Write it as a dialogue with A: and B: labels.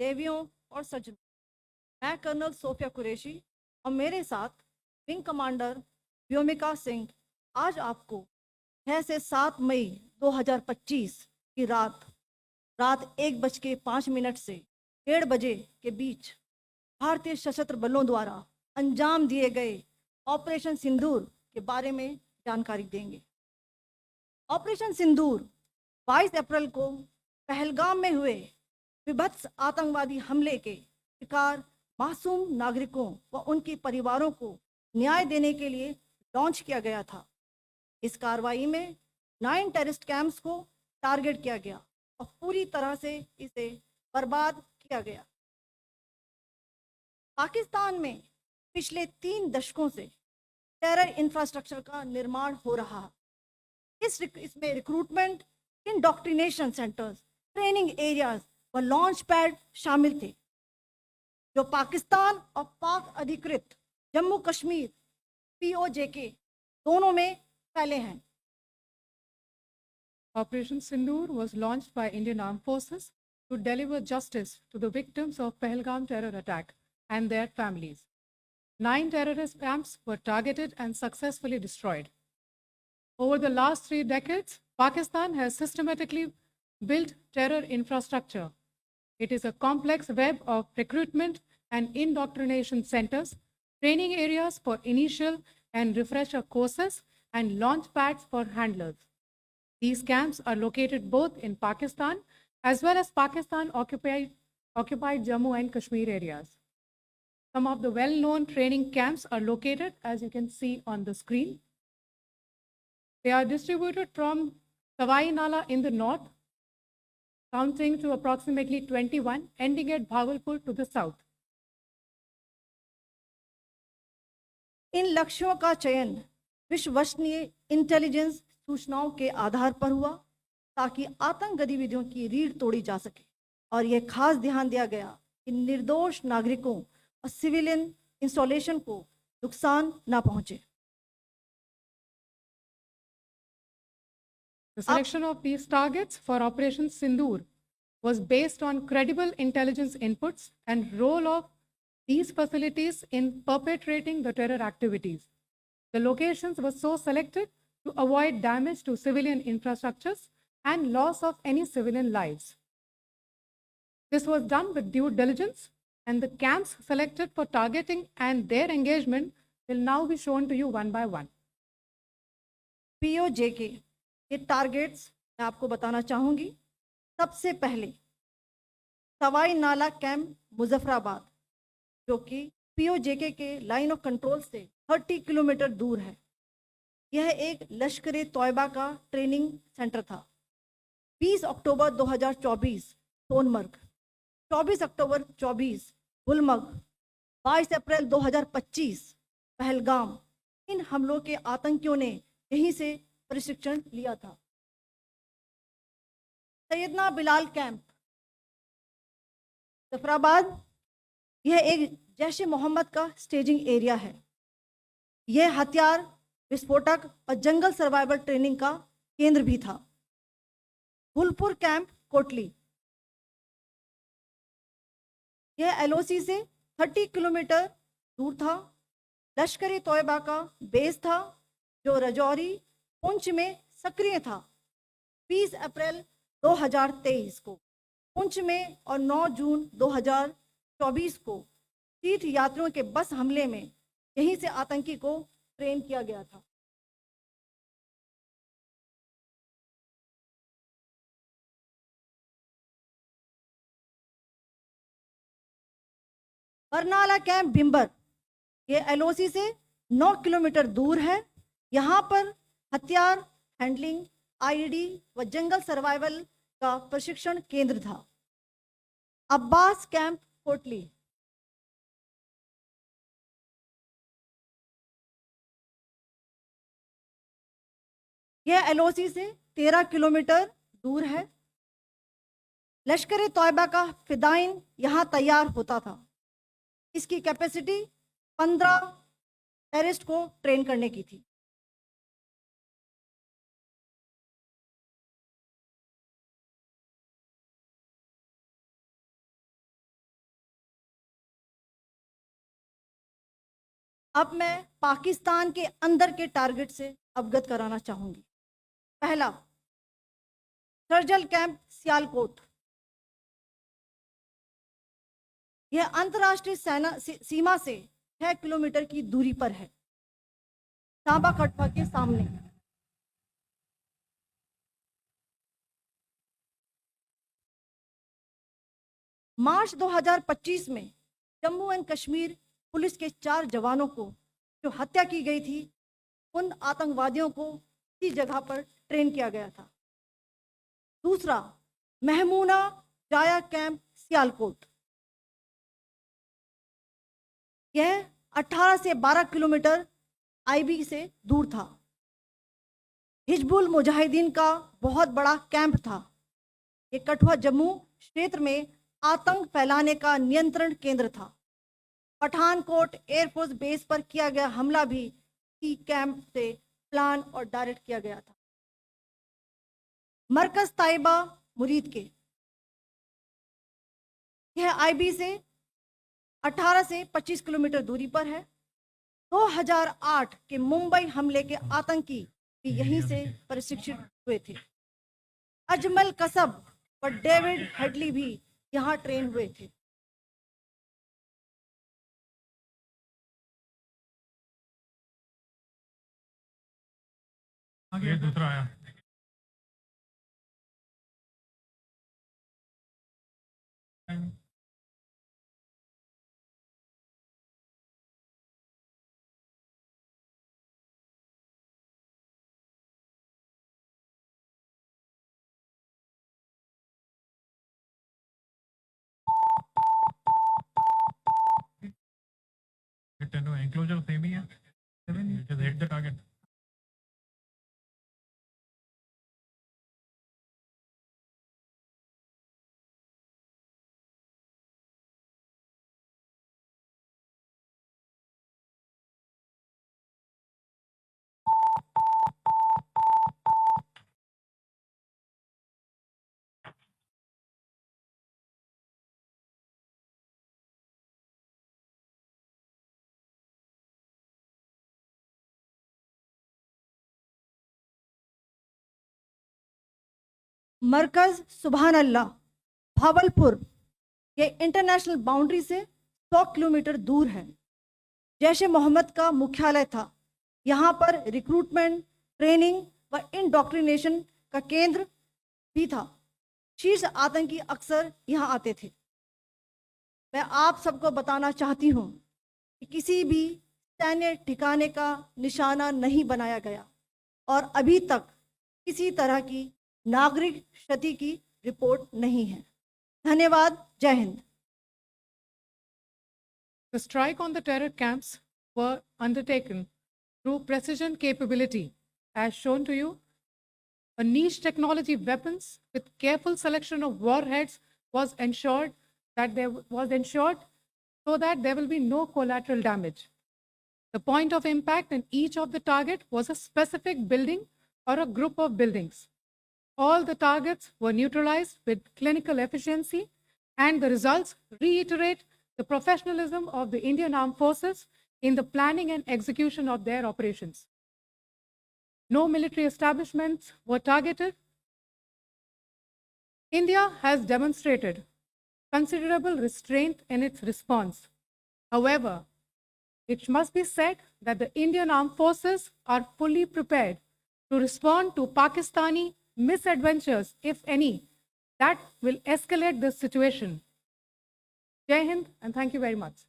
A: देवियों और सज्जनों, मैं कर्नल सोफिया कुरैशी और मेरे साथ विंग कमांडर व्योमिका सिंह आज आपको 6 से 7 मई 2025 की रात रात 1:05 से 1:30 बजे के बीच भारतीय सशस्त्र बलों द्वारा अंजाम दिए गए ऑपरेशन सिंदूर के बारे में जानकारी देंगे। ऑपरेशन सिंदूर 22 अप्रैल को पहलगाम में हुए विभत्स आतंकवादी हमले के शिकार मासूम नागरिकों व उनके परिवारों को न्याय देने के लिए लॉन्च किया गया था। इस कार्रवाई में 9 टेररिस्ट कैंप्स को टारगेट किया गया और पूरी तरह से इसे बर्बाद किया गया। पाकिस्तान में पिछले 3 दशकों से टेरर इंफ्रास्ट्रक्चर का निर्माण हो रहा है। इसमें recruitment, indoctrination centres, training areas व लॉन्च पैड शामिल थे, जो पाकिस्तान और पाक अधिकृत जम्मू कश्मीर POJK दोनों में फैले हैं।
B: Operation Sindoor was launched by Indian Armed Forces to deliver justice to the victims of Pahalgam terror attack and their families. 9 terrorist camps were targeted and successfully destroyed. Over the last 3 decades, Pakistan has systematically built terror infrastructure. It is a complex web of recruitment and indoctrination centers, training areas for initial and refresher courses, and launch pads for handlers. These camps are located both in Pakistan as well as Pakistan-occupied Jammu and Kashmir areas. Some of the well-known training camps are located, as you can see on the screen. They are distributed from Sawai Nala in the north, counting to approximately 21, ending at Bhagalpur to the south.
A: इन लक्ष्यों का चयन विश्वसनीय intelligence सूचनाओं के आधार पर हुआ ताकि आतंक गतिविधियों की रीढ़ तोड़ी जा सके, और यह खास ध्यान दिया गया कि निर्दोष नागरिकों और सिविलियन इंस्टॉलेशन को नुकसान न पहुंचे।
B: The selection of these targets for Operation Sindoor was based on credible intelligence inputs and role of these facilities in perpetrating the terror activities. The locations were so selected to avoid damage to civilian infrastructures and loss of any civilian lives. This was done with due diligence, and the camps selected for targeting and their engagement will now be shown to you one by one.
A: POJK के targets मैं आपको बताना चाहूँगी। सबसे पहले सवाई नाला camp Muzaffarabad, जो कि POJK के लाइन ऑफ कंट्रोल से 30 किलोमीटर दूर है। यह एक लश्कर तोयबा का ट्रेनिंग सेंटर था। 20 अक्टूबर 2024 सोनमर्ग, 24 अक्टूबर 24 गुलमर्ग, 22 अप्रैल 2025 पहलगाम, इन हमलों के आतंकियों ने यहीं से प्रशिक्षण लिया था। सैयदना बिलाल कैंप जफराबाद, यह एक जैश ए मोहम्मद का स्टेजिंग एरिया है। यह हथियार, विस्फोटक और जंगल सर्वाइवल ट्रेनिंग का केंद्र भी था। गुलपुर कैंप कोटली, यह LOC से 30 किलोमीटर दूर था। लश्कर तोयबा का बेस था, जो रजौरी पुंछ में सक्रिय था। 20 अप्रैल 2023 को पुंछ में और 9 जून 2024 को तीर्थ यात्रियों के बस हमले में यहीं से आतंकी को ट्रेन किया गया था। बरनाला कैंप भिम्बर, ये LOC से 9 किलोमीटर दूर है। यहाँ पर हथियार, हैंडलिंग, IED व जंगल सर्वाइवल का प्रशिक्षण केंद्र था। अब्बास कैंप कोटली, यह LOC से 13 किलोमीटर दूर है। लश्कर तोयबा का फिदाइन यहाँ तैयार होता था। इसकी कैपेसिटी 15 टेररिस्ट को ट्रेन करने की थी। अब मैं पाकिस्तान के अंदर के टारगेट से अवगत कराना चाहूंगी। पहला, सर्जिकल कैंप सियालकोट। यह अंतर्राष्ट्रीय सीमा से 6 किलोमीटर की दूरी पर है, सांबा कटवा के सामने। मार्च 2025 में जम्मू एंड कश्मीर पुलिस के 4 जवानों को जो हत्या की गई थी, उन आतंकवादियों को इसी जगह पर ट्रेन किया गया था। दूसरा, महमूना जाया कैंप सियालकोट। यह 18 से 12 किलोमीटर आईबी से दूर था। हिजबुल मुजाहिदीन का बहुत बड़ा कैंप था। ये कठुआ जम्मू क्षेत्र में आतंक फैलाने का नियंत्रण केंद्र था। पठानकोट एयरफोर्स बेस पर किया गया हमला भी इसी कैंप से प्लान और डायरेक्ट किया गया था। मरकज ताइबा मुरीद के, यह आईबी से 18 से 25 किलोमीटर दूरी पर है। 2008 के मुंबई हमले के आतंकी भी यहीं से प्रशिक्षित हुए थे। अजमल कसब और डेविड हेडली भी यहाँ ट्रेन हुए थे।
C: आगे दूसरा आया। Enclosure same ही है। Just hit the target.
A: मरकज सुभान अल्लाह भावलपुर, ये इंटरनेशनल बाउंड्री से 100 किलोमीटर दूर है। जैश ए मोहम्मद का मुख्यालय था। यहाँ पर रिक्रूटमेंट, ट्रेनिंग व इंडोक्ट्रिनेशन का केंद्र भी था। शीर्ष आतंकी अक्सर यहाँ आते थे। मैं आप सबको बताना चाहती हूँ कि किसी भी सैन्य ठिकाने का निशाना नहीं बनाया गया और अभी तक किसी तरह की नागरिक क्षति की रिपोर्ट नहीं है। धन्यवाद। जय Hind.
B: The strike on the terror camps were undertaken through precision capability, as shown to you. A niche technology weapons with careful selection of warheads was ensured so that there will be no collateral damage. The point of impact in each of the target was a specific building or a group of buildings. All the targets were neutralized with clinical efficiency, and the results reiterate the professionalism of the Indian Armed Forces in the planning and execution of their operations. No military establishments were targeted. India has demonstrated considerable restraint in its response. However, it must be said that the Indian Armed Forces are fully prepared to respond to Pakistani misadventures, if any, that will escalate this situation. Jai Hind, and thank you very much.